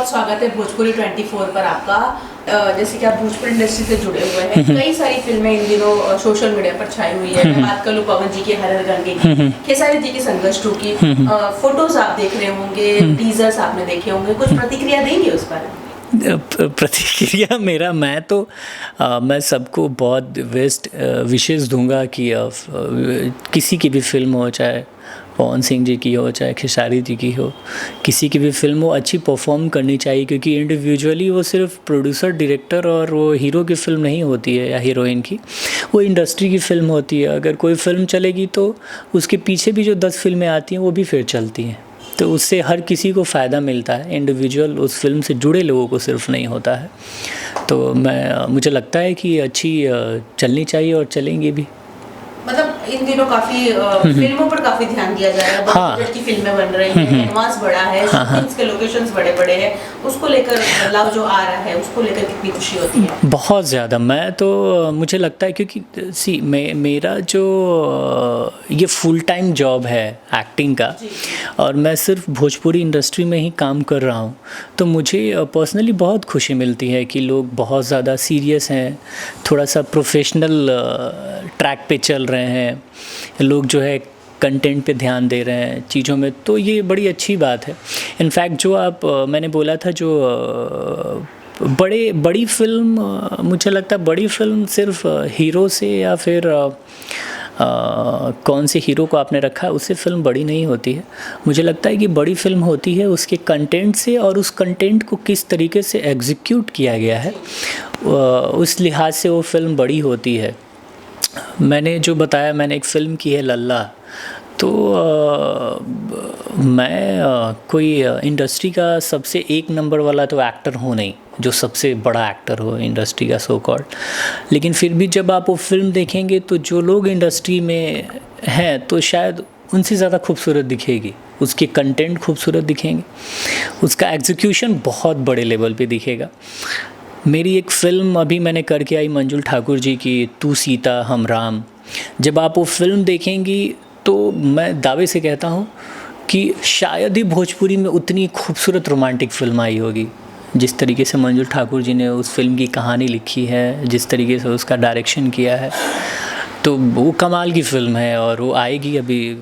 बहुत स्वागत है भोजपुरी 24 पर आपका। जैसे कि आप भोजपुरी इंडस्ट्री से जुड़े हुए हैं, कई सारी फिल्में इन दिनों सोशल मीडिया पर छाई हुई है। मैं बात करूं पवन जी के हर हर गंगे की, खेसारी जी की संघर्ष 2 की, फोटोज आप देख रहे होंगे, टीजर्स आपने देखे होंगे, कुछ प्रतिक्रिया देंगे उस पर? प्रतिक्रिया मेरा मैं सबको बहुत बेस्ट विशेष दूंगा कि किसी की भी फिल्म हो, चाहे पवन सिंह जी की हो, चाहे खेसारी जी की हो, किसी की भी फिल्म हो, अच्छी परफॉर्म करनी चाहिए। क्योंकि इंडिविजुअली वो सिर्फ प्रोड्यूसर, डायरेक्टर और वो हीरो की फ़िल्म नहीं होती है या हीरोइन की, वो इंडस्ट्री की फ़िल्म होती है। अगर कोई फ़िल्म चलेगी तो उसके पीछे भी जो 10 फिल्में आती हैं वो भी फिर चलती हैं, तो उससे हर किसी को फ़ायदा मिलता है। इंडिविजुअल उस फिल्म से जुड़े लोगों को सिर्फ नहीं होता है। तो मुझे लगता है कि अच्छी चलनी चाहिए और चलेंगी भी। मतलब इन दिनों काफी फिल्मों पर काफी ध्यान दिया जा रहा है। हाँ। बजट की फिल्में बन रही हैं, एडवांस बड़ा है, शूटिंग्स के लोकेशंस बड़े बड़े हैं, उसको लेकर बदलाव जो आ रहा है उसको लेकर कितनी खुशी होती है? बहुत ज़्यादा। मुझे लगता है क्योंकि मेरा जो ये फुल टाइम जॉब है एक्टिंग का, और मैं सिर्फ भोजपुरी इंडस्ट्री में ही काम कर रहा हूँ, तो मुझे पर्सनली बहुत खुशी मिलती है कि लोग बहुत ज़्यादा सीरियस हैं, थोड़ा सा प्रोफेशनल ट्रैक पे चल रहे हैं, लोग जो है कंटेंट पे ध्यान दे रहे हैं चीज़ों में, तो ये बड़ी अच्छी बात है। इनफैक्ट जो मैंने बोला था, जो बड़ी फिल्म, मुझे लगता है बड़ी फिल्म सिर्फ हीरो से या फिर कौन से हीरो को आपने रखा है उससे फिल्म बड़ी नहीं होती है। मुझे लगता है कि बड़ी फिल्म होती है उसके कंटेंट से, और उस कंटेंट को किस तरीके से एग्जीक्यूट किया गया है, उस लिहाज से वो फिल्म बड़ी होती है। मैंने जो बताया, मैंने एक फ़िल्म की है लल्ला, तो मैं कोई इंडस्ट्री का सबसे एक नंबर वाला तो एक्टर हूँ नहीं, जो सबसे बड़ा एक्टर हो इंडस्ट्री का सो कॉल्ड, लेकिन फिर भी जब आप वो फिल्म देखेंगे तो जो लोग इंडस्ट्री में हैं तो शायद उनसे ज़्यादा खूबसूरत दिखेगी, उसके कंटेंट खूबसूरत दिखेंगे, उसका एग्जीक्यूशन बहुत बड़े लेवल पे दिखेगा। मेरी एक फ़िल्म अभी मैंने करके आई मंजुल ठाकुर जी की, तू सीता हम राम, जब आप वो फिल्म देखेंगी तो मैं दावे से कहता हूँ कि शायद ही भोजपुरी में उतनी खूबसूरत रोमांटिक फ़िल्म आई होगी जिस तरीके से मंजुल ठाकुर जी ने उस फिल्म की कहानी लिखी है, जिस तरीके से उसका डायरेक्शन किया है, तो वो कमाल की फ़िल्म है और वो आएगी अभी